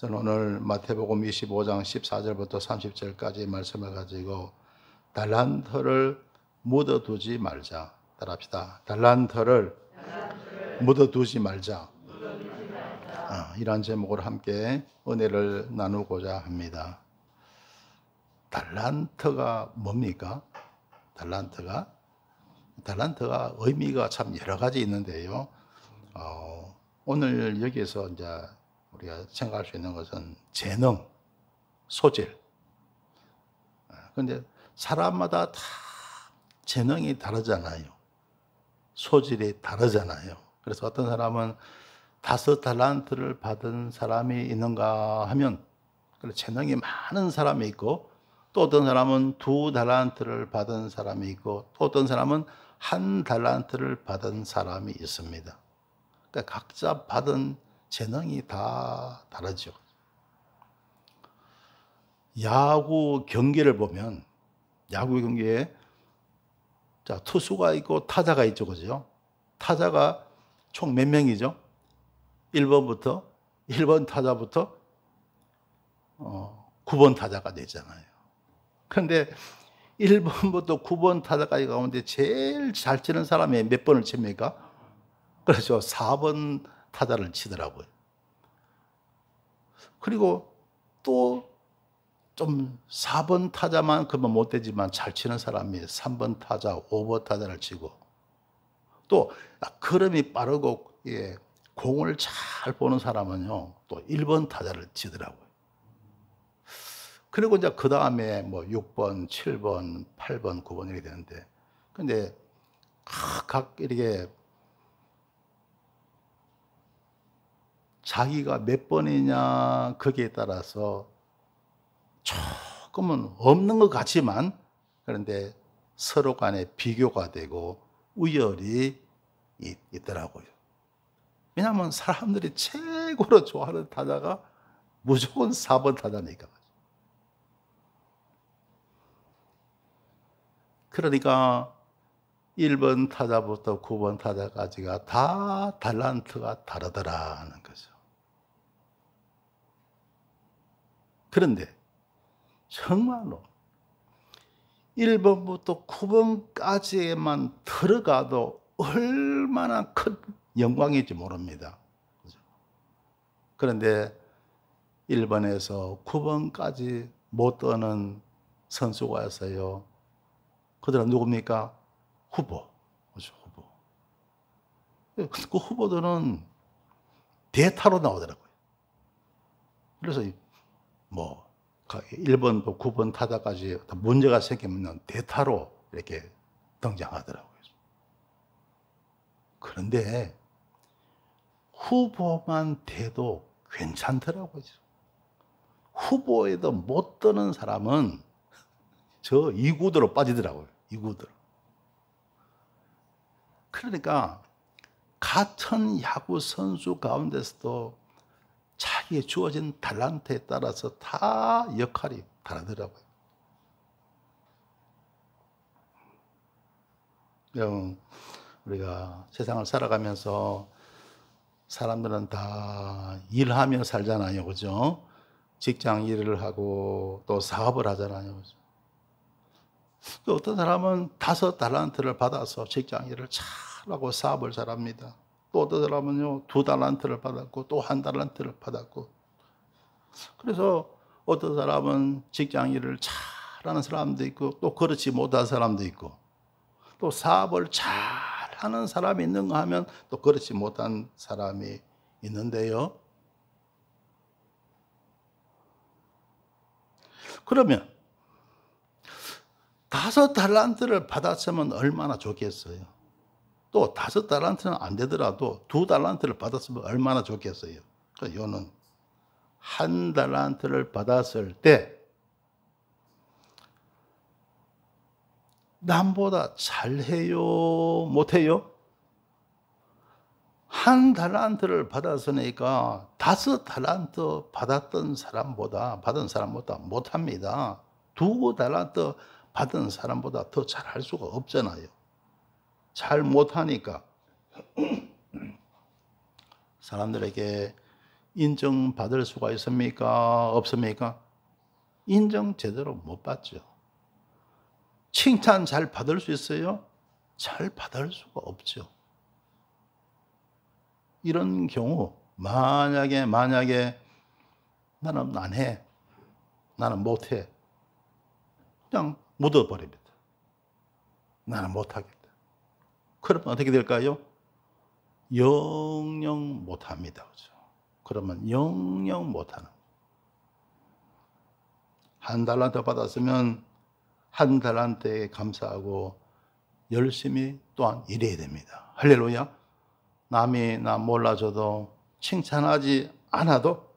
저는 오늘 마태복음 25장 14절부터 30절까지 말씀을 가지고 달란트를 묻어두지 말자. 따라합시다. 달란트를 묻어두지 말자. 이러한 제목으로 함께 은혜를 나누고자 합니다. 달란트가 뭡니까? 달란트가 의미가 참 여러 가지 있는데요. 오늘 여기서 이제 우리가 생각할 수 있는 것은 재능, 소질. 그런데 사람마다 다 재능이 다르잖아요. 소질이 다르잖아요. 그래서 어떤 사람은 5달란트를 받은 사람이 있는가 하면 재능이 많은 사람이 있고, 또 어떤 사람은 2달란트를 받은 사람이 있고, 또 어떤 사람은 1달란트를 받은 사람이 있습니다. 그러니까 각자 받은 재능이 다 다르죠. 야구 경기를 보면 야구 경기에 투수가 있고 타자가 있죠, 그죠? 타자가 총 몇 명이죠? 1번 타자부터 9번 타자가 되잖아요. 그런데 1번부터 9번 타자까지 가운데 제일 잘 치는 사람이 몇 번을 칩니까? 그렇죠. 4번 타자를 치더라고요. 그리고 또 좀 4번 타자만큼은 못 되지만 잘 치는 사람이 3번 타자, 5번 타자를 치고, 또 걸음이 빠르고 공을 잘 보는 사람은요, 또 1번 타자를 치더라고요. 그리고 이제 그 다음에 뭐 6번, 7번, 8번, 9번 이렇게 되는데, 근데 각 이렇게 자기가 몇 번이냐 거기에 따라서 조금은 없는 것 같지만, 그런데 서로 간에 비교가 되고 우열이 있더라고요. 왜냐하면 사람들이 최고로 좋아하는 타자가 무조건 4번 타자니까. 그러니까 1번 타자부터 9번 타자까지가 다 달란트가 다르더라는 거죠. 그런데 정말로 1번부터 9번까지에만 들어가도 얼마나 큰 영광인지 모릅니다. 그런데 1번에서 9번까지 못 떠는 선수가 있어요. 그들은 누굽니까? 후보. 그렇죠, 후보. 그 후보들은 대타로 나오더라고요. 그래서 뭐 1번부터 9번 타자까지 문제가 생기면 대타로 이렇게 등장하더라고요. 그런데 후보만 돼도 괜찮더라고요. 후보에도 못 드는 사람은 저 2구도로 빠지더라고요. 2구도로. 그러니까 같은 야구 선수 가운데서도 자기에 주어진 달란트에 따라서 다 역할이 다르더라고요. 우리가 세상을 살아가면서 사람들은 다 일하며 살잖아요. 그죠? 직장 일을 하고 또 사업을 하잖아요. 그죠? 또 어떤 사람은 5달란트를 받아서 직장 일을 잘하고 사업을 잘합니다. 또 어떤 사람은요 2달란트를 받았고 또 1달란트를 받았고, 그래서 어떤 사람은 직장 일을 잘하는 사람도 있고 또 그렇지 못한 사람도 있고, 또 사업을 잘하는 사람이 있는가 하면 또 그렇지 못한 사람이 있는데요. 그러면 5달란트를 받았으면 얼마나 좋겠어요. 또 5달란트는 안 되더라도 2달란트를 받았으면 얼마나 좋겠어요. 그러니까 요는 1달란트를 받았을 때 남보다 잘해요, 못해요? 1달란트를 받았으니까 5달란트 받은 사람보다 못합니다. 2달란트 받은 사람보다 더 잘할 수가 없잖아요. 잘 못하니까 사람들에게 인정받을 수가 있습니까? 없습니까? 인정 제대로 못 받죠. 칭찬 잘 받을 수 있어요? 잘 받을 수가 없죠. 이런 경우 만약에 나는 안 해, 나는 못 해, 그냥 묻어버립니다. 나는 못 하겠다. 그러면 어떻게 될까요? 영영 못 합니다. 그죠? 그러면 영영 못 하는. 한 달란트 받았으면 한 달란트에 감사하고 열심히 또한 일해야 됩니다. 할렐루야. 남이 나 몰라줘도 칭찬하지 않아도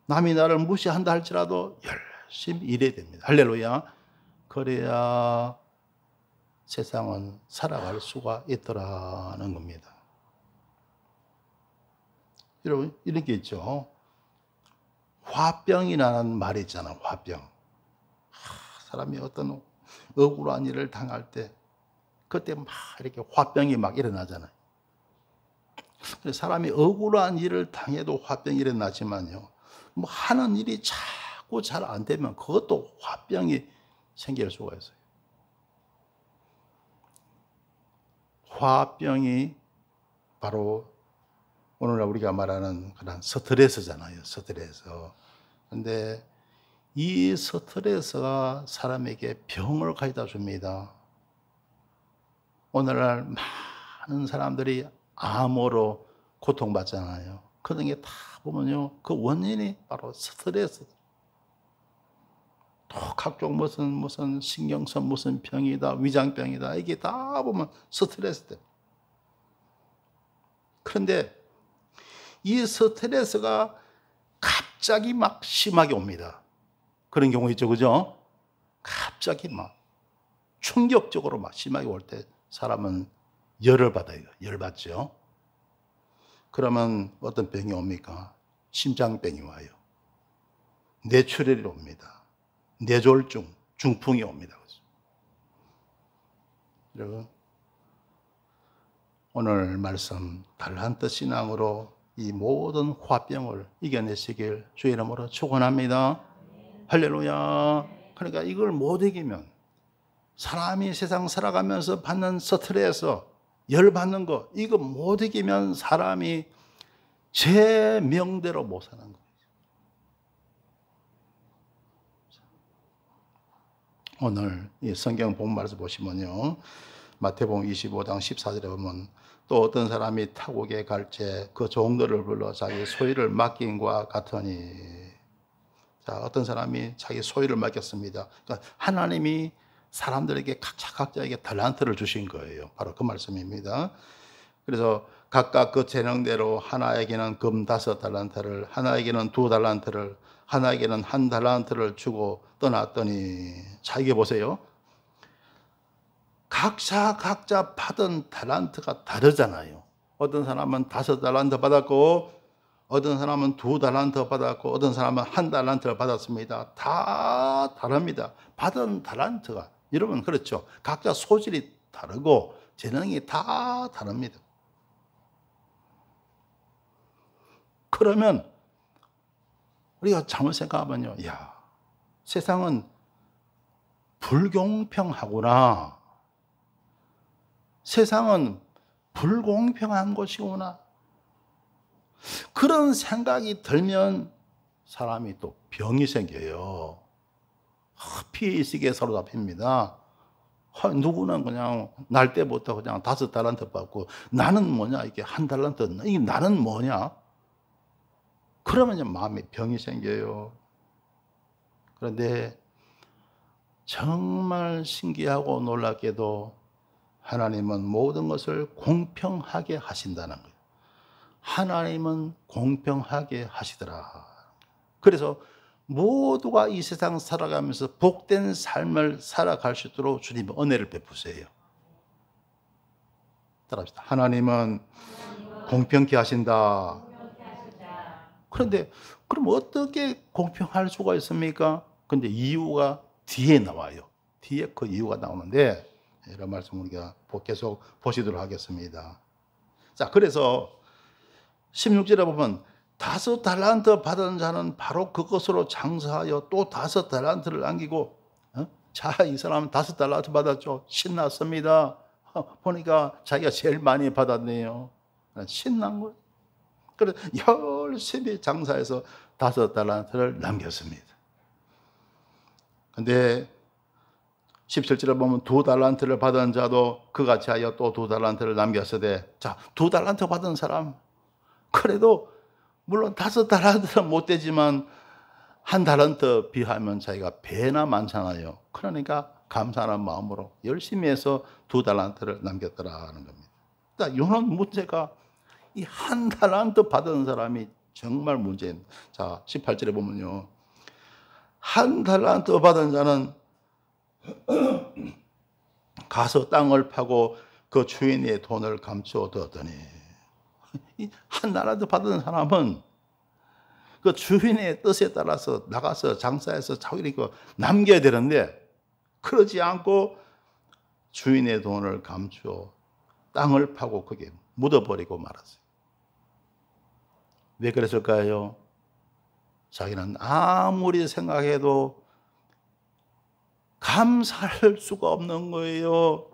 남이 나를 무시한다 할지라도 열심히 일해야 됩니다. 할렐루야. 그래야 세상은 살아갈 수가 있더라는 겁니다. 여러분, 이런 게 있죠. 화병이라는 말이 있잖아요. 화병. 사람이 어떤 억울한 일을 당할 때 그때 막 이렇게 화병이 막 일어나잖아요. 사람이 억울한 일을 당해도 화병이 일어나지만요. 뭐 하는 일이 자꾸 잘 안 되면 그것도 화병이 생길 수가 있어요. 화병이 바로 오늘날 우리가 말하는 그런 스트레스잖아요. 스트레스. 근데 이 스트레스가 사람에게 병을 가져다 줍니다. 오늘날 많은 사람들이 암으로 고통받잖아요. 그런 게 다 보면요. 그 원인이 바로 스트레스. 또 각종 무슨 신경성 무슨 병이다, 위장병이다. 이게 다 보면 스트레스 때문에. 그런데 이 스트레스가 갑자기 막 심하게 옵니다. 그런 경우 있죠, 그죠? 갑자기 막 충격적으로 막 심하게 올 때 사람은 열을 받아요. 열 받죠. 그러면 어떤 병이 옵니까? 심장병이 와요. 뇌출혈이 옵니다. 뇌졸중, 중풍이 옵니다. 여러분, 오늘 말씀 달란트 신앙으로 이 모든 화병을 이겨내시길 주의 이름으로 축원합니다. 할렐루야. 그러니까 이걸 못 이기면 사람이 세상 살아가면서 받는 스트레스, 열받는 거 이거 못 이기면 사람이 제 명대로 못 사는 거예요. 오늘 이 성경 본 말씀 보시면요. 마태복음 25장 14절에 보면 또 어떤 사람이 타국에 갈지 그 종들을 불러 자기 소유를 맡긴과 같으니. 자, 어떤 사람이 자기 소유를 맡겼습니다. 그러니까 하나님이 사람들에게 각자에게 달란트를 주신 거예요. 바로 그 말씀입니다. 그래서 각각 그 재능대로 하나에게는 금 5달란트를, 하나에게는 2달란트를, 하나에게는 1달란트를 주고 떠났더니. 자, 이게 보세요. 각자 받은 달란트가 다르잖아요. 어떤 사람은 5달란트 받았고, 어떤 사람은 2달란트 받았고, 어떤 사람은 1달란트를 받았습니다. 다 다릅니다. 받은 달란트가. 여러분, 그렇죠. 각자 소질이 다르고, 재능이 다 다릅니다. 그러면, 우리가 잘못 생각하면요. 야, 세상은 불공평하구나. 세상은 불공평한 것이구나. 그런 생각이 들면 사람이 또 병이 생겨요. 피해의식에 사로잡힙니다. 누구는 그냥 날 때부터 그냥 5달란트 받고 나는 뭐냐, 이게 1달란트, 이게 나는 뭐냐? 그러면 이제 마음에 병이 생겨요. 그런데 정말 신기하고 놀랍게도 하나님은 모든 것을 공평하게 하신다는 거예요. 하나님은 공평하게 하시더라. 그래서 모두가 이 세상 살아가면서 복된 삶을 살아갈 수 있도록 주님은 은혜를 베푸세요. 따라합시다. 하나님은 공평케 하신다. 그런데 그럼 어떻게 공평할 수가 있습니까? 근데 이유가 뒤에 나와요. 뒤에 그 이유가 나오는데 이런 말씀 우리가 계속 보시도록 하겠습니다. 자, 그래서 16절에 보면 5달란트 받은 자는 바로 그것으로 장사하여 또 5달란트를 남기고, 자, 이 사람은 5달란트 받았죠. 신났습니다. 보니까 자기가 제일 많이 받았네요. 신난 거예요. 그래서 열심히 장사해서 5달란트를 남겼습니다. 근데 17절에 보면 2달란트를 받은 자도 그같이 하여 또 2달란트를 남겼으되, 자, 2달란트 받은 사람, 그래도 물론 5달란트는 못 되지만 1달란트 비하면 자기가 배나 많잖아요. 그러니까 감사하는 마음으로 열심히 해서 2달란트를 남겼더라는 겁니다. 이런 문제가 이 1달란트 받은 사람이 정말 문제입니다. 자, 18절에 보면요. 1달란트 받은 자는 가서 땅을 파고 그 주인의 돈을 감추어두었더니, 이 1달란트 받은 사람은 그 주인의 뜻에 따라서 나가서 장사해서 자기를 남겨야 되는데, 그러지 않고 주인의 돈을 감추어 땅을 파고 거기에 묻어버리고 말았어요. 왜 그랬을까요? 자기는 아무리 생각해도 감사할 수가 없는 거예요.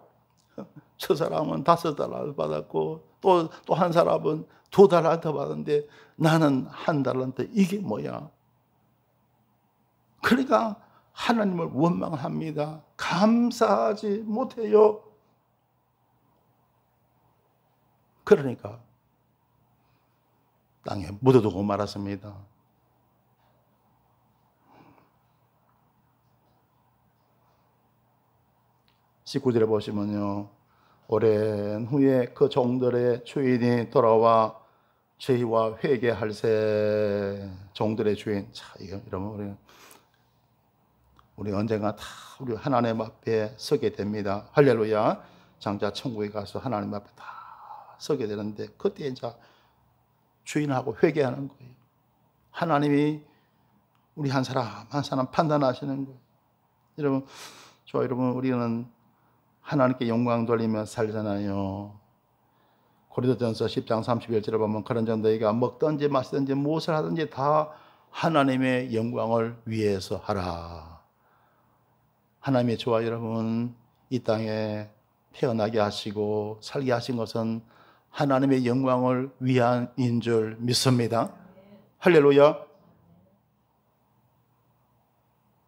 저 사람은 5달란트 받았고 또 한 사람은 2달란트 받았는데 나는 1달란트, 이게 뭐야? 그러니까 하나님을 원망합니다. 감사하지 못해요. 그러니까 땅에 묻어두고 말았습니다. (19절에) 보시면요, 오랜 후에 그 종들의 주인이 돌아와 저희와 회개할세. 종들의 주인, 자, 이러면 우리 언젠가 다 우리 하나님 앞에 서게 됩니다. 할렐루야. 장차 천국에 가서 하나님 앞에 다 서게 되는데, 그때 이제 주인하고 회개하는 거예요. 하나님이 우리 한 사람 한 사람 판단하시는 거예요. 여러분, 우리는 하나님께 영광 돌리며 살잖아요. 고린도전서 10장 31절에 보면 그런즉 너희가 먹든지 마시든지 무엇을 하든지 다 하나님의 영광을 위해서 하라. 하나님의 저와 여러분 이 땅에 태어나게 하시고 살게 하신 것은 하나님의 영광을 위한인 줄 믿습니다. 할렐루야.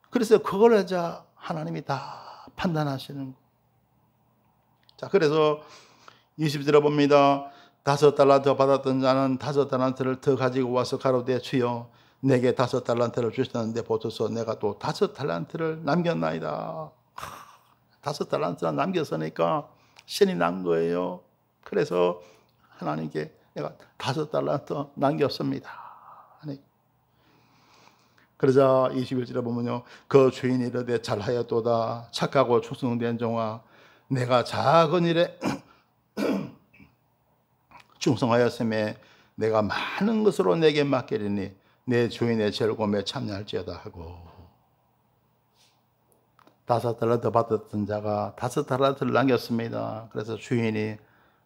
그래서 그걸 이제 하나님이 다 판단하시는 거예요. 자, 그래서 20절에 봅니다. 5달란트 받았던 자는 5달란트를 더 가지고 와서 가로되 주여 내게 5달란트를 주셨는데 보소서 내가 또 5달란트를 남겼나이다. 5달란트나 남겼으니까 신이 난 거예요. 그래서 하나님께 내가 5달란트 남겼습니다. 그러자 21절에 보면요, 그 주인이 이르되 잘하였도다 착하고 충성된 종아, 내가 작은 일에 충성하였음에 내가 많은 것으로 내게 맡기리니 내 주인의 즐거움에 참여할지어다 하고, 5달란트 받았던 자가 5달란트를 남겼습니다. 그래서 주인이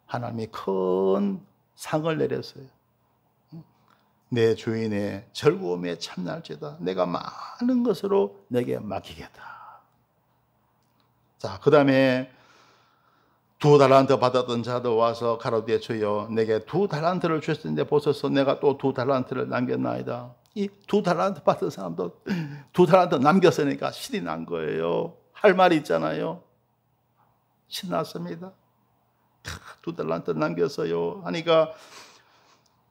하나님이 큰 상을 내렸어요. 내 주인의 즐거움에 참여할지어다. 내가 많은 것으로 내게 맡기겠다. 자, 그 다음에 2달란트 받았던 자도 와서 가로되 주여 내게 2달란트를 주셨는데 보소서 내가 또 2달란트를 남겼나이다. 이 2달란트 받은 사람도 2달란트 남겼으니까 신이 난 거예요. 할 말이 있잖아요. 신났습니다. 2달란트 남겼어요 하니까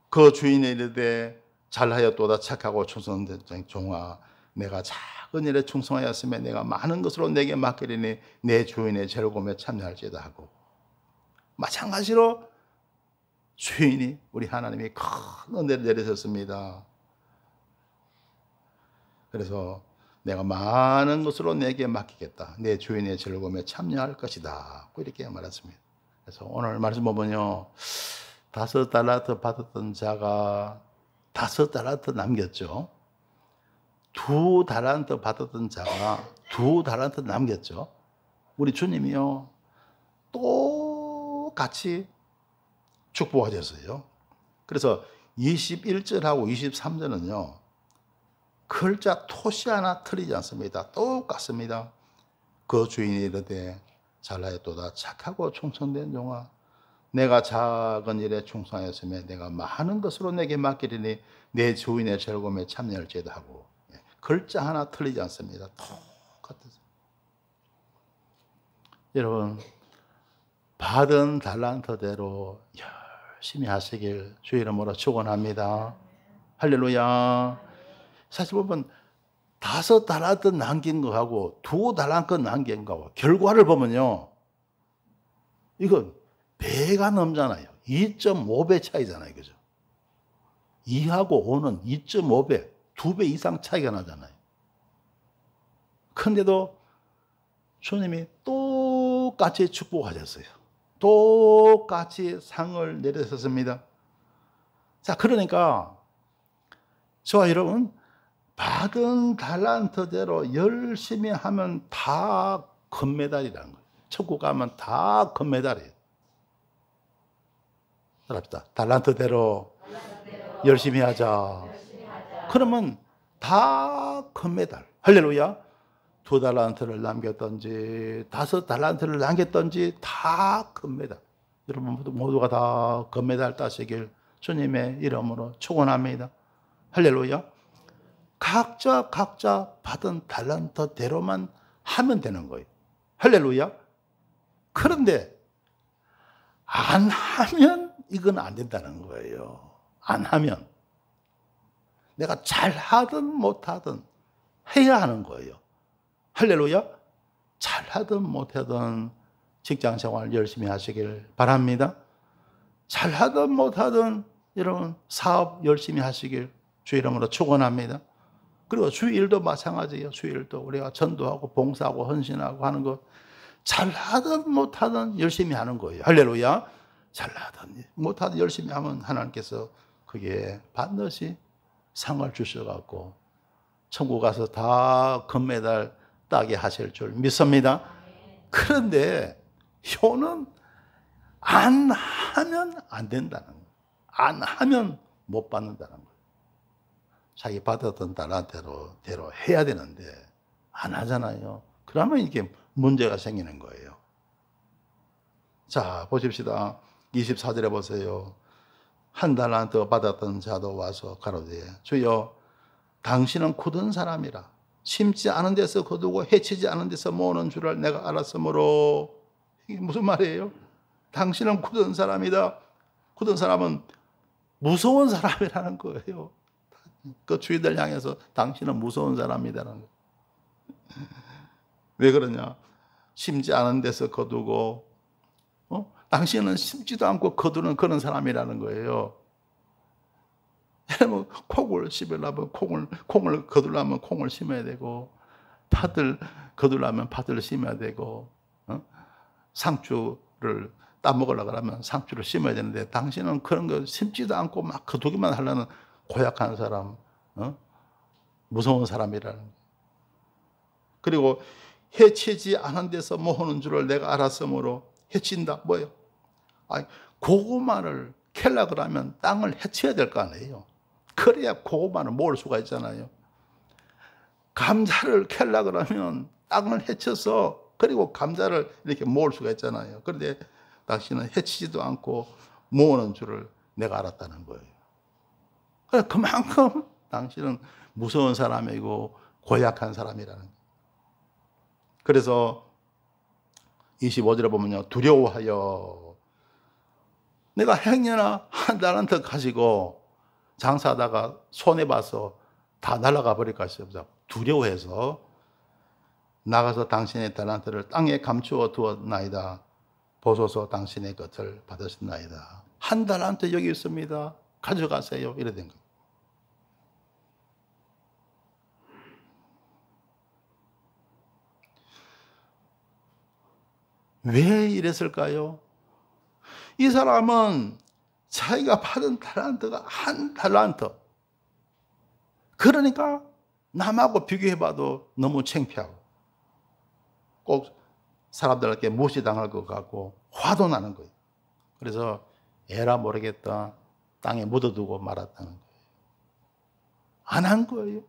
그 주인이 이르되 잘하였도다 착하고 충성된 종아, 내가 작은 일에 충성하였으며 내가 많은 것으로 내게 맡기리니 내 주인의 즐거움에 참여할지어다 하고, 마찬가지로 주인이 우리 하나님이 큰 은혜를 내리셨습니다. 그래서 내가 많은 것으로 내게 맡기겠다. 내 주인의 즐거움에 참여할 것이다. 이렇게 말했습니다. 그래서 오늘 말씀 보면요, 5달란트 받았던 자가 5달란트 남겼죠. 2달란트 받았던 자가 2달란트 남겼죠. 우리 주님이요, 똑같이 축복하셨어요. 그래서 21절하고 23절은요. 글자 토시 하나 틀리지 않습니다. 똑같습니다. 그 주인이 이르되 잘하였도다 착하고 충성된 종아 내가 작은 일에 충성하였으며 내가 많은 것으로 내게 맡기리니 내 주인의 즐거움에 참여할지도 하고 글자 하나 틀리지 않습니다. 똑같아요. 여러분 받은 달란트대로 열심히 하시길 주 이름으로 축원합니다. 할렐루야. 사실 보면 5 달란트 남긴 거하고 2 달란트 남긴 거하고 결과를 보면요. 이건 배가 넘잖아요. 2.5배 차이잖아요. 그죠? 2하고 5는 2.5배, 2배 이상 차이가 나잖아요. 그런데도 주님이 똑같이 축복하셨어요. 똑같이 상을 내리셨습니다. 자, 그러니까 저와 여러분 받은 달란트대로 열심히 하면 다 금메달이라는 거예요. 천국 가면 다 금메달이에요. 따라합시다. 달란트대로 열심히 하자. 그러면 다 금메달. 할렐루야. 2 달란트를 남겼던지 5 달란트를 남겼던지 다 금메달. 여러분 모두가 다 금메달 따시길 주님의 이름으로 축원합니다. 할렐루야. 각자 받은 달란트대로만 하면 되는 거예요. 할렐루야. 그런데 안 하면 이건 안 된다는 거예요. 안 하면 내가 잘하든 못하든 해야 하는 거예요. 할렐루야. 잘하든 못하든 직장생활 열심히 하시길 바랍니다. 잘하든 못하든 여러분 사업 열심히 하시길 주 이름으로 축원합니다. 그리고 주일도 마찬가지예요. 주일도 우리가 전도하고 봉사하고 헌신하고 하는 것 잘하든 못하든 열심히 하는 거예요. 할렐루야. 잘하든 못하든 열심히 하면 하나님께서 그게 반드시 상을 주셔갖고 천국 가서 다 금메달 따게 하실 줄 믿습니다. 그런데 효는 안 하면 안 된다는 거예요. 안 하면 못 받는다는 거예요. 자기 받았던 달란트대로 해야 되는데 안 하잖아요. 그러면 이게 문제가 생기는 거예요. 자, 보십시다. 24절에 보세요. 1 달란트 받았던 자도 와서 가로되 주여 당신은 굳은 사람이라 심지 않은 데서 거두고 해치지 않은 데서 모으는 줄을 내가 알았으므로. 이게 무슨 말이에요? 당신은 굳은 사람이다. 굳은 사람은 무서운 사람이라는 거예요. 그 주인들 향해서 당신은 무서운 사람이다라는 거예요. 왜 그러냐? 심지 않은 데서 거두고 당신은 심지도 않고 거두는 그런 사람이라는 거예요. 뭐 콩을 심으려면 콩을 거두려면 콩을 심어야 되고 팥을 거두려면 팥을 심어야 되고 상추를 따먹으려고 하면 상추를 심어야 되는데 당신은 그런 거 심지도 않고 막 거두기만 하려는 고약한 사람, 무서운 사람이라는 거예요. 그리고 해치지 않은 데서 모으는 줄을 내가 알았으므로. 해친다 뭐예요? 아니, 고구마를 캘라 그러면 땅을 해쳐야 될 거 아니에요. 그래야 고구마를 모을 수가 있잖아요. 감자를 캘라 그러면 땅을 해쳐서 그리고 감자를 이렇게 모을 수가 있잖아요. 그런데 당신은 해치지도 않고 모으는 줄을 내가 알았다는 거예요. 그만큼 당신은 무서운 사람이고 고약한 사람이라는 거예요. 그래서 25절에 보면요. 두려워하여 내가 행여나 1 달란트 가지고 장사하다가 손해봐서 다 날아가 버릴까 싶어서 두려워해서 나가서 당신의 달란트를 땅에 감추어 두었나이다. 보소서 당신의 것을 받으셨나이다. 1 달란트 여기 있습니다. 가져가세요. 이래 된 거예요. 왜 이랬을까요? 이 사람은 자기가 받은 달란트가 1 달란트. 그러니까 남하고 비교해봐도 너무 창피하고 꼭 사람들에게 무시당할 것 같고 화도 나는 거예요. 그래서 에라 모르겠다. 땅에 묻어두고 말았다는 거예요. 안 한 거예요.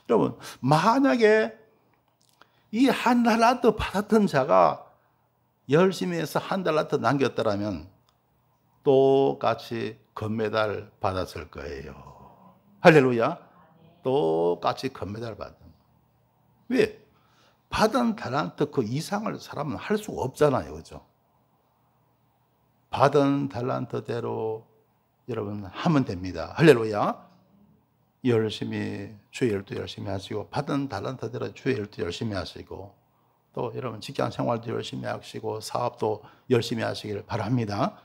여러분, 만약에 이 한 달란트 받았던 자가 열심히 해서 한 달란트 남겼더라면 똑같이 금메달 받았을 거예요. 할렐루야. 똑같이 금메달 받은 거예요. 왜? 받은 달란트 그 이상을 사람은 할 수가 없잖아요. 그죠? 받은 달란트대로 여러분 하면 됩니다. 할렐루야. 열심히 주의 일도 열심히 하시고 받은 달란트대로 주의 일도 열심히 하시고 또 여러분 직장 생활도 열심히 하시고 사업도 열심히 하시길 바랍니다.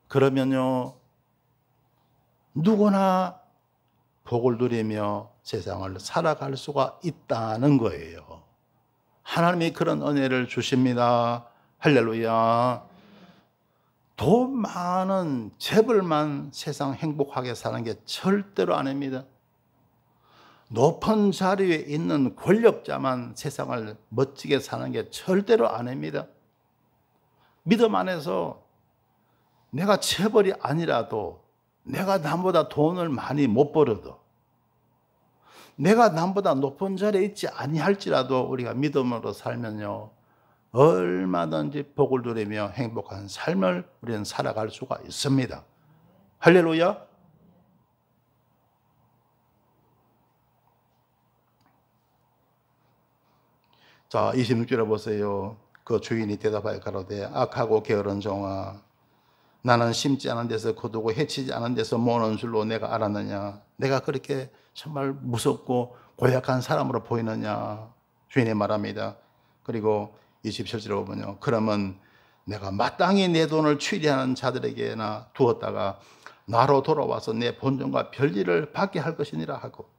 그러면요 누구나 복을 누리며 세상을 살아갈 수가 있다는 거예요. 하나님이 그런 은혜를 주십니다. 할렐루야. 돈 많은 재벌만 세상 행복하게 사는 게 절대로 아닙니다. 높은 자리에 있는 권력자만 세상을 멋지게 사는 게 절대로 아닙니다. 믿음 안에서 내가 재벌이 아니라도 내가 남보다 돈을 많이 못 벌어도 내가 남보다 높은 자리에 있지 아니할지라도 우리가 믿음으로 살면요 얼마든지 복을 누리며 행복한 삶을 우리는 살아갈 수가 있습니다. 할렐루야. 자, 26절에 보세요. 그 주인이 대답하여 가로되 악하고 게으른 종아 나는 심지 않은 데서 거두고 해치지 않은 데서 모으는 줄로 내가 알았느냐. 내가 그렇게 정말 무섭고 고약한 사람으로 보이느냐. 주인이 말합니다. 그리고 27절에 보면요. 그러면 내가 마땅히 내 돈을 취리하는 자들에게나 두었다가 나로 돌아와서 내 본전과 별일을 받게 할 것이니라 하고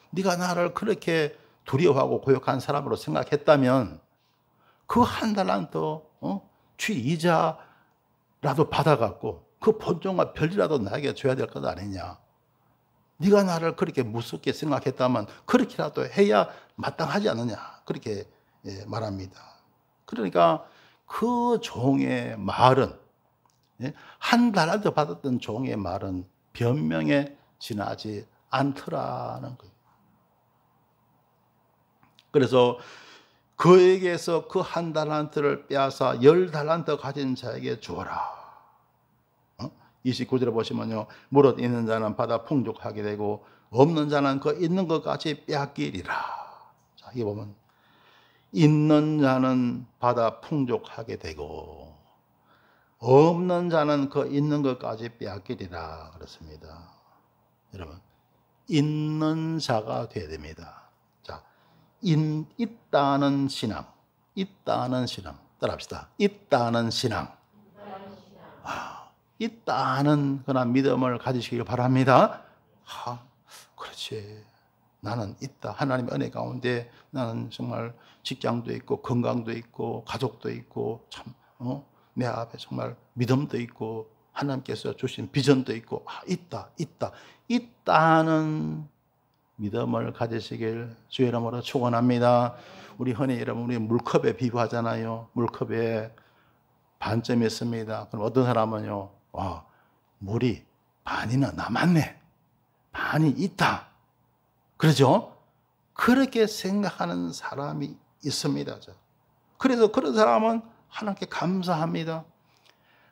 네가 나를 그렇게 두려워하고 고역한 사람으로 생각했다면 그 한 달란트 취이자라도 받아갖고 그 본전과 별이라도 나에게 줘야 될 것 아니냐. 네가 나를 그렇게 무섭게 생각했다면 그렇게라도 해야 마땅하지 않느냐. 그렇게 말합니다. 그러니까 그 종의 말은 한 달란트 받았던 종의 말은 변명에 지나지 않더라는 거예요. 그래서 그에게서 그 한 달란트를 빼앗아 10달란트 가진 자에게 주어라. 29절에 보시면요. 무릇 있는 자는 받아 풍족하게 되고 없는 자는 그 있는 것까지 빼앗기리라. 자, 이게 보면 있는 자는 받아 풍족하게 되고 없는 자는 그 있는 것까지 빼앗기리라 그렇습니다. 여러분 있는 자가 되어야 됩니다. 자, 있다는 신앙, 있다는 신앙 따라합시다. 있다는 신앙, 있다는 그런 믿음을 가지시길 바랍니다. 그렇지. 나는 있다. 하나님의 은혜 가운데 나는 정말 직장도 있고 건강도 있고 가족도 있고 참 내 앞에 정말 믿음도 있고 하나님께서 주신 비전도 있고 있다는 믿음을 가지시길 주의 이름으로 축원합니다. 우리 흔히 여러분 우리 물컵에 비유하잖아요. 물컵에 반점이 있습니다. 그럼 어떤 사람은요, 물이 반이나 남았네. 반이 있다. 그러죠? 그렇게 생각하는 사람이 있습니다. 그래서 그런 사람은 하나님께 감사합니다.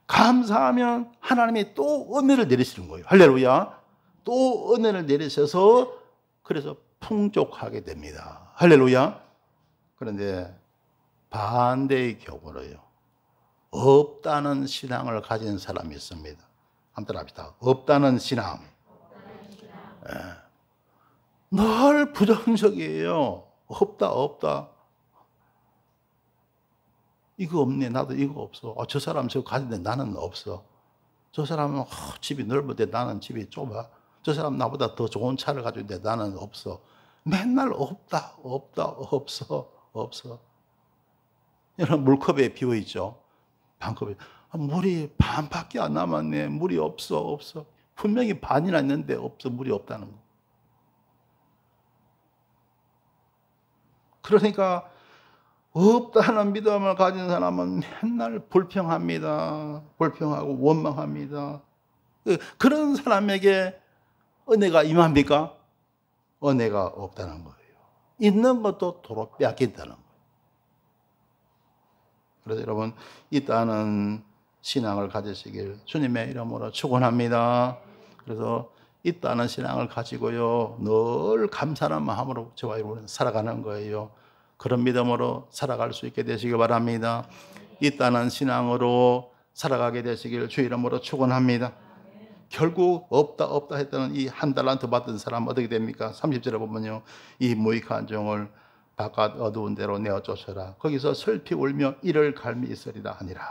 감사하면 하나님이 또 은혜를 내리시는 거예요. 할렐루야. 또 은혜를 내리셔서 그래서 풍족하게 됩니다. 할렐루야. 그런데 반대의 경우로요. 없다는 신앙을 가진 사람이 있습니다. 한번 합시다. 없다는 신앙. 늘 부정적이에요. 없다. 이거 없네. 나도 이거 없어. 저 사람 저거 가진데 나는 없어. 저 사람은 집이 넓은데 나는 집이 좁아. 저 사람 나보다 더 좋은 차를 가지고 있는데 나는 없어. 맨날 없다. 없어. 이런 물컵에 비어있죠. 반컵에. 물이 반밖에 안 남았네. 물이 없어. 분명히 반이나 있는데 물이 없다는 거. 그러니까 없다는 믿음을 가진 사람은 맨날 불평합니다. 불평하고 원망합니다. 그런 사람에게 은혜가 임합니까? 은혜가 없다는 거예요. 있는 것도 도로 빼앗긴다는 거예요. 그래서 여러분, 있다는 신앙을 가지시길 주님의 이름으로 축원합니다. 그래서 있다는 신앙을 가지고요, 늘 감사하는 마음으로 저와 여러분은 살아가는 거예요. 그런 믿음으로 살아갈 수 있게 되시길 바랍니다. 있다는 신앙으로 살아가게 되시길 주 이름으로 축원합니다. 결국 없다 했다는 이 한 달란트 받은 사람 어떻게 됩니까? 30절에 보면요, 이 무익한 종을 바깥 어두운 데로 내어 쫓아라. 거기서 슬피 울며 이를 갈미 있으리라 하니라.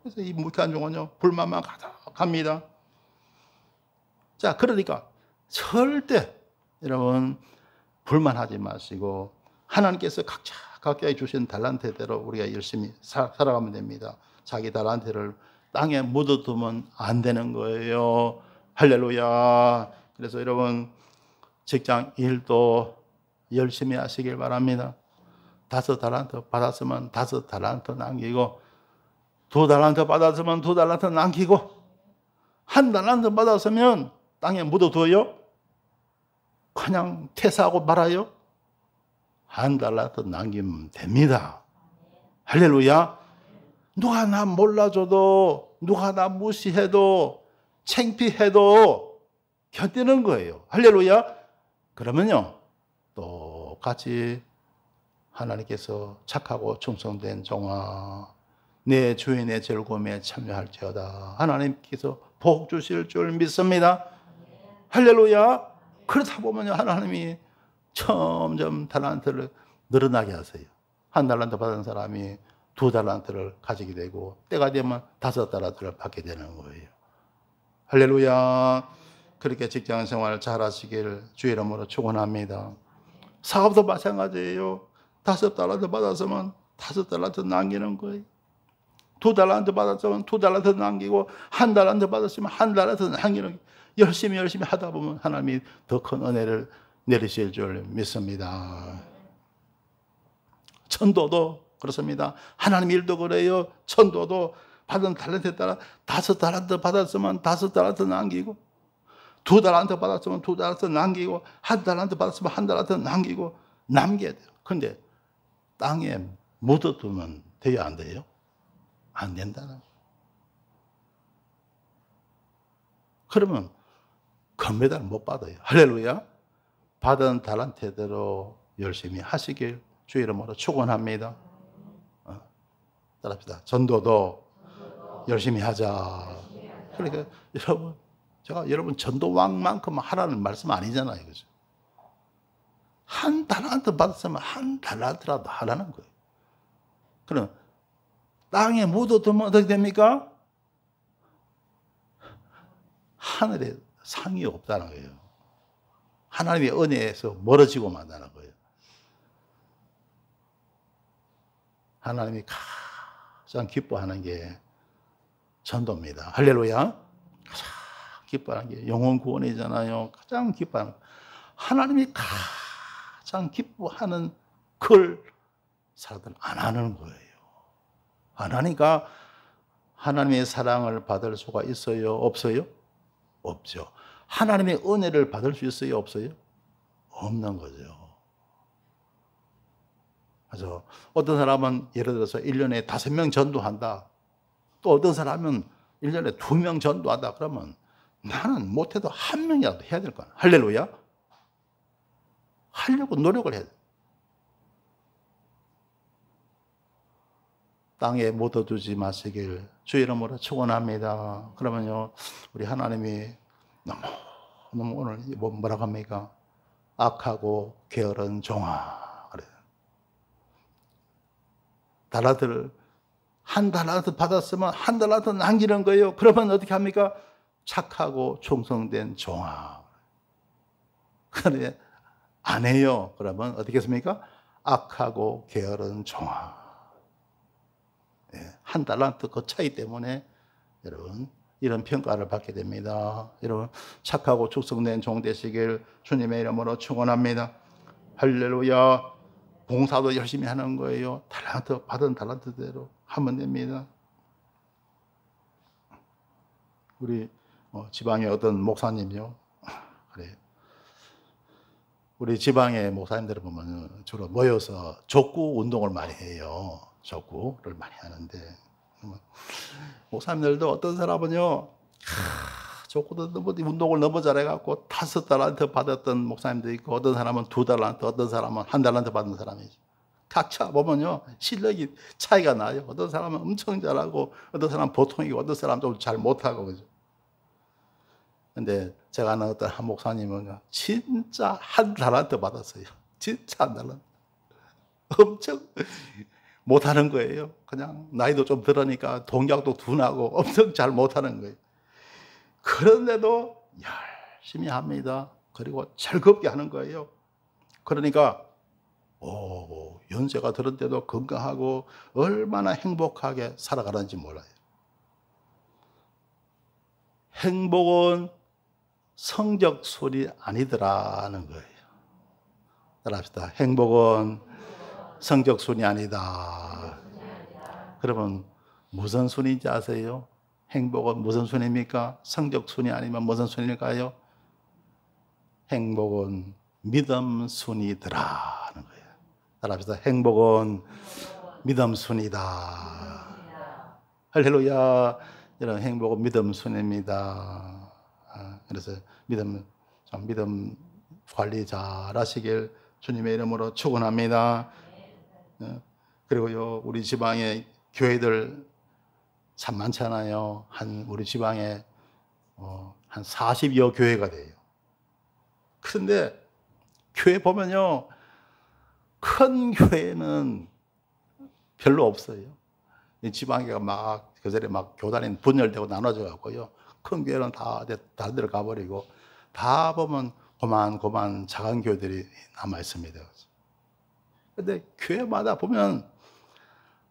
그래서 이 무익한 종은요, 불만만 가득합니다. 자, 그러니까 절대 여러분 불만하지 마시고 하나님께서 각자에 주신 달란트대로 우리가 열심히 살아가면 됩니다. 자기 달란트를 땅에 묻어두면 안 되는 거예요. 할렐루야. 그래서 여러분 직장 일도 열심히 하시길 바랍니다. 5달란트 받았으면 5달란트 남기고, 2달란트 받았으면 2달란트 남기고, 1달란트 받았으면 땅에 묻어둬요? 그냥 퇴사하고 말아요? 1달란트 남기면 됩니다. 할렐루야. 누가 나 몰라줘도, 누가 나 무시해도, 창피해도 견디는 거예요. 할렐루야. 그러면요, 똑같이 하나님께서 착하고 충성된 종아, 내 주인의 즐거움에 참여할지어다. 하나님께서 복 주실 줄 믿습니다. 할렐루야. 그렇다 보면요, 하나님이 점점 달란트를 늘어나게 하세요. 1달란트 받은 사람이 2달란트를 가지게 되고, 때가 되면 5달란트를 받게 되는 거예요. 할렐루야. 그렇게 직장 생활 잘 하시길 주의 이름으로 축원합니다. 사업도 마찬가지예요. 5달란트 받았으면 5달란트 남기는 거예요. 2달란트 받았으면 2달란트 남기고, 1달란트 받았으면 1달란트 남기는 거예요. 열심히 하다 보면 하나님이 더 큰 은혜를 내리실 줄 믿습니다. 전도도 그렇습니다. 하나님 일도 그래요. 전도도 받은 달란트에 따라 5달란트 받았으면 5달란트 남기고, 2달란트 받았으면 2달란트 남기고, 1달란트 받았으면 1달란트 남기고, 남겨야 돼요. 근데 땅에 묻어두면 돼요, 안 돼요? 안 된다는 거예요. 그러면 금메달 못 받아요. 할렐루야. 받은 달란트대로 열심히 하시길 주의 이름으로 축원합니다. 따라합시다. 전도도 열심히 하자. 그러니까 여러분, 제가 여러분 전도왕만큼 하라는 말씀 아니잖아요. 그죠? 1달란트 받았으면 1달란트라도 하라는 거예요. 그럼 땅에 묻어두면 어떻게 됩니까? 하늘에 상이 없다는 거예요. 하나님의 은혜에서 멀어지고 만다는 거예요. 하나님이 가장 기뻐하는 게 전도입니다. 할렐루야. 가장 기뻐하는 게 영혼 구원이잖아요. 가장 기뻐하는 거. 하나님이 가장 기뻐하는 걸 사람들은 안 하는 거예요. 안 하니까 하나님의 사랑을 받을 수가 있어요? 없어요? 없죠. 하나님의 은혜를 받을 수 있어요? 없어요? 없는 거죠. 그래서 어떤 사람은 예를 들어서 1년에 5명 전도한다. 또 어떤 사람은 1년에 2명 전도한다. 그러면 나는 못해도 1명이라도 해야 될 거야. 할렐루야. 하려고 노력을 해야 돼. 땅에 묻어두지 마시길 주의 이름으로 축원합니다. 그러면요, 우리 하나님이 너무 오늘 뭐라고 합니까? 악하고 게으른 종아. 그래. 달란트를 1달란트 받았으면 1달란트 남기는 거예요. 그러면 어떻게 합니까? 착하고 충성된 종아. 그런데 안 해요. 그러면 어떻게 했습니까? 악하고 게으른 종아. 1달란트 그 차이 때문에 여러분 이런 평가를 받게 됩니다. 여러분 착하고 충성된 종 되시길 주님의 이름으로 축원합니다. 할렐루야. 봉사도 열심히 하는 거예요. 받은 달란트대로 하면 됩니다. 우리 지방의 어떤 목사님이요. 그래요. 우리 지방의 목사님들을 보면 주로 모여서 족구 운동을 많이 해요. 족구를 많이 하는데, 목사님들도 어떤 사람은요, 족구도 운동을 너무 잘해갖고 5달란트 받았던 목사님도 있고, 어떤 사람은 2달란트, 어떤 사람은 1달란트 받은 사람이죠. 각자 보면요, 실력이 차이가 나요. 어떤 사람은 엄청 잘하고, 어떤 사람은 보통이고, 어떤 사람은 좀 잘 못하고, 그죠. 근데 제가 아는 어떤 한 목사님은 진짜 1달란트 받았어요. 진짜 1달란트. 엄청 못하는 거예요. 그냥 나이도 좀 들으니까 동작도 둔하고 엄청 잘 못하는 거예요. 그런데도 열심히 합니다. 그리고 즐겁게 하는 거예요. 그러니까 연세가 들었는데도 건강하고 얼마나 행복하게 살아가는지 몰라요. 행복은 성적순이 아니더라는 거예요. 따라합시다. 행복은 성적순이 아니다. 그러면 무슨 순인지 아세요? 행복은 무슨 순입니까? 성적순이 아니면 무슨 순일까요? 행복은 믿음순이더라는 거예요. 따라합시다. 행복은 믿음순이다. 할렐루야. 이런 행복은 믿음순입니다. 그래서 믿음 관리 잘 하시길 주님의 이름으로 축원합니다. 그리고요, 우리 지방의 교회들 참 많잖아요. 우리 지방에 한 40여 교회가 돼요. 그런데 교회 보면요, 큰 교회는 별로 없어요. 지방에가 막 그전에 막 교단이 분열되고 나눠져 갖고요, 큰 교회는 다 다른 데로 가버리고, 다 보면 고만 작은 교회들이 남아 있습니다. 근데 교회마다 보면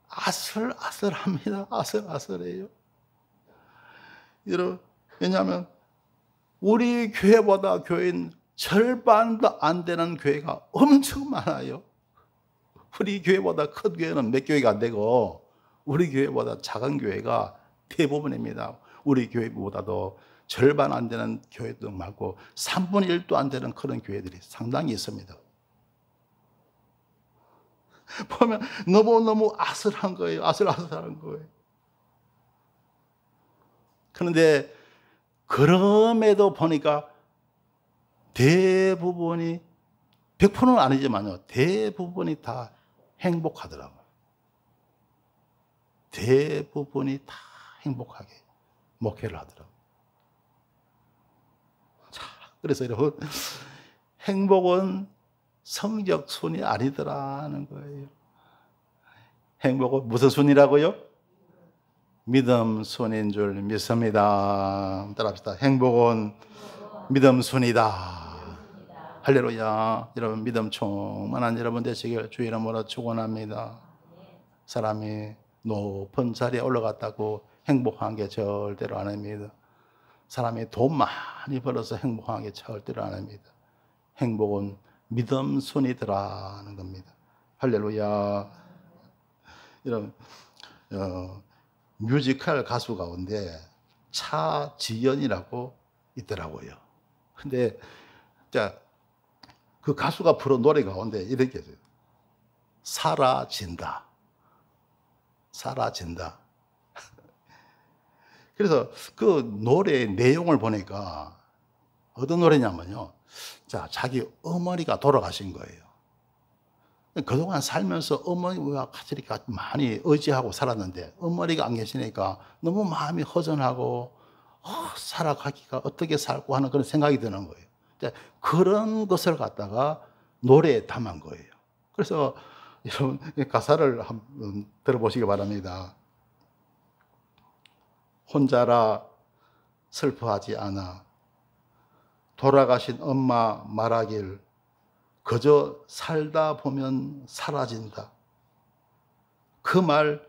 아슬아슬합니다. 아슬아슬해요. 왜냐하면 우리 교회보다 교인 절반도 안 되는 교회가 엄청 많아요. 우리 교회보다 큰 교회는 몇 교회가 안 되고, 우리 교회보다 작은 교회가 대부분입니다. 우리 교회보다도 절반 안 되는 교회도 많고 3분의 1도 안 되는 그런 교회들이 상당히 있습니다. 보면 너무너무 아슬한 거예요. 아슬아슬한 거예요. 그런데 그럼에도 보니까 대부분이 100%는 아니지만요, 대부분이 다 행복하더라고요. 대부분이 다 행복하게 목회를 하더라고요. 자, 그래서 여러분, 행복은 성적순이 아니더라는 거예요. 행복은 무슨 순이라고요? 믿음순인 줄 믿습니다. 따라합시다. 행복은 믿음순이다. 할렐루야. 여러분, 믿음 충만한 여러분 되시길 주의 이름으로 축원합니다. 사람이 높은 자리에 올라갔다고 행복한 게 절대로 아닙니다. 사람이 돈 많이 벌어서 행복한 게 절대로 아닙니다. 행복은 믿음순이더라는 겁니다. 할렐루야. 이런 뮤지컬 가수 가운데 차지연이라고 있더라고요. 근데 그 가수가 부른 노래 가운데 이렇게 있어요. 사라진다. 사라진다. 그래서 그 노래의 내용을 보니까 어떤 노래냐면요, 자기 어머니가 돌아가신 거예요. 그동안 살면서 어머니와 같이 많이 의지하고 살았는데 어머니가 안 계시니까 너무 마음이 허전하고 살아가기가 어떻게 살고 하는 그런 생각이 드는 거예요. 그런 것을 갖다가 노래에 담은 거예요. 그래서 여러분, 가사를 한번 들어보시기 바랍니다. 혼자라 슬퍼하지 않아. 돌아가신 엄마 말하길 그저 살다 보면 사라진다. 그 말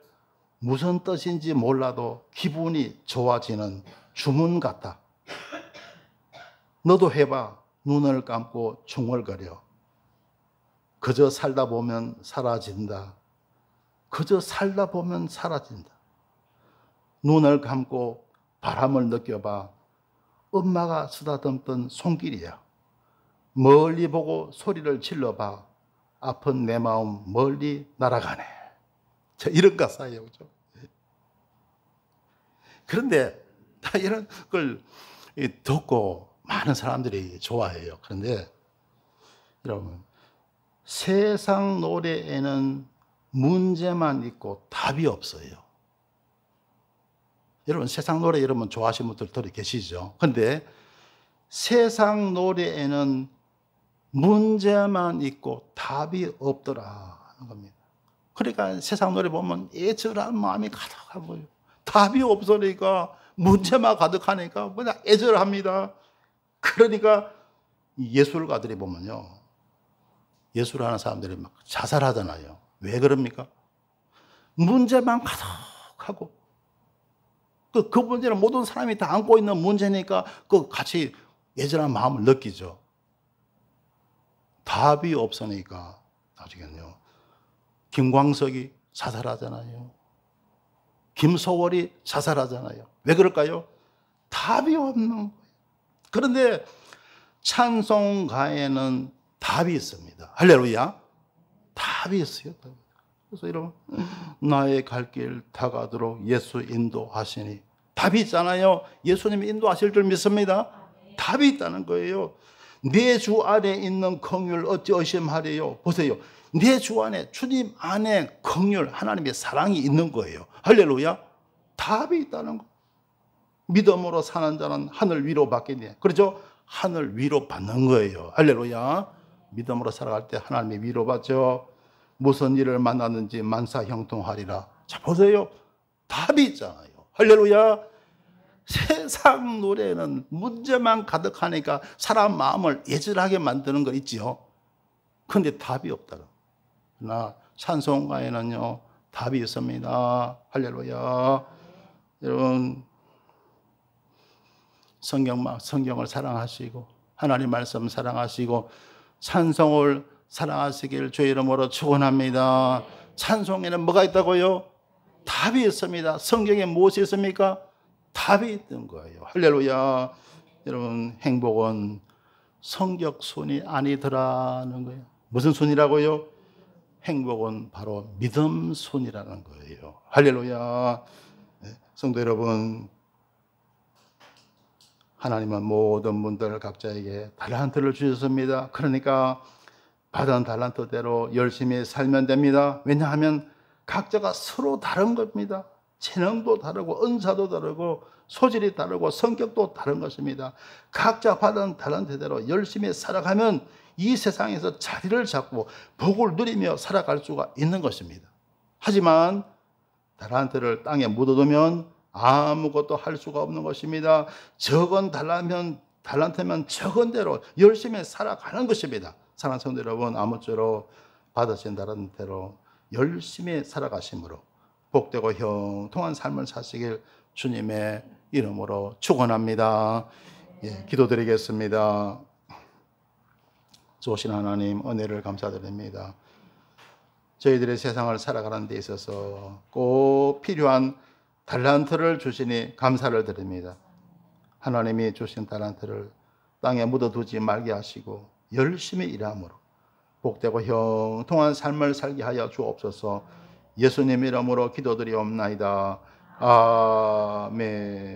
무슨 뜻인지 몰라도 기분이 좋아지는 주문 같다. 너도 해봐. 눈을 감고 중얼거려. 그저 살다 보면 사라진다. 그저 살다 보면 사라진다. 눈을 감고 바람을 느껴봐. 엄마가 쓰다듬던 손길이야. 멀리 보고 소리를 질러봐. 아픈 내 마음 멀리 날아가네. 자, 이런 가사예요. 그죠? 그런데 다 이런 걸 듣고 많은 사람들이 좋아해요. 그런데 여러분, 세상 노래에는 문제만 있고 답이 없어요. 여러분, 세상 노래 여러분 좋아하시는 분들 계시죠? 그런데 세상 노래에는 문제만 있고 답이 없더라는 겁니다. 그러니까 세상 노래 보면 애절한 마음이 가득하고요. 답이 없으니까 문제만 가득하니까 그냥 애절합니다. 그러니까 예술가들이 보면요, 예술하는 사람들이 막 자살하잖아요. 왜 그럽니까? 문제만 가득하고 그 문제는 모든 사람이 다 안고 있는 문제니까 그 같이 애절한 마음을 느끼죠. 답이 없으니까 나중에는요, 김광석이 자살하잖아요. 김소월이 자살하잖아요. 왜 그럴까요? 답이 없는 거예요. 그런데 찬송가에는 답이 있습니다. 할렐루야. 답이 있어요. 그래서 여러분, 나의 갈 길 다가도록 예수 인도하시니 답이 있잖아요. 예수님이 인도하실 줄 믿습니다. 답이 있다는 거예요. 내 주 안에 있는 긍휼 어찌 의심하리요. 보세요. 내 주 안에, 주님 안에 긍휼, 하나님의 사랑이 있는 거예요. 할렐루야. 답이 있다는 거. 믿음으로 사는 자는 하늘 위로 받겠네. 그렇죠? 하늘 위로 받는 거예요. 할렐루야. 믿음으로 살아갈 때 하나님의 위로 받죠. 무슨 일을 만나는지 만사형통하리라. 자, 보세요. 답이 있잖아요. 할렐루야. 세상 노래는 문제만 가득하니까 사람 마음을 애절하게 만드는 거 있지요. 그런데 답이 없다. 그러나 찬송가에는요, 답이 있습니다. 할렐루야. 여러분, 성경을 사랑하시고 하나님 말씀 사랑하시고 찬송을 사랑하시길 주의 이름으로 축원합니다. 찬송에는 뭐가 있다고요? 답이 있습니다. 성경에 무엇이 있습니까? 답이 있는 거예요. 할렐루야. 여러분, 행복은 성격순이 아니더라는 거예요. 무슨 순이라고요? 행복은 바로 믿음순이라는 거예요. 할렐루야. 성도 여러분, 하나님은 모든 분들 각자에게 달란트를 주셨습니다. 그러니까 받은 달란트대로 열심히 살면 됩니다. 왜냐하면 각자가 서로 다른 겁니다. 재능도 다르고 은사도 다르고 소질이 다르고 성격도 다른 것입니다. 각자 받은 달란트대로 열심히 살아가면 이 세상에서 자리를 잡고 복을 누리며 살아갈 수가 있는 것입니다. 하지만 달란트를 땅에 묻어두면 아무것도 할 수가 없는 것입니다. 적은 달란트면 적은 대로 열심히 살아가는 것입니다. 사랑하는 성도 여러분, 아무쪼록 받으신 달란트대로 열심히 살아가심으로 복되고 형통한 삶을 사시길 주님의 이름으로 축원합니다. 기도드리겠습니다. 좋으신 하나님, 은혜를 감사드립니다. 저희들의 세상을 살아가는 데 있어서 꼭 필요한 달란트를 주시니 감사를 드립니다. 하나님이 주신 달란트를 땅에 묻어두지 말게 하시고 열심히 일함으로 복되고 형통한 삶을 살게 하여 주옵소서. 예수님 이름으로 기도드리옵나이다. 아멘.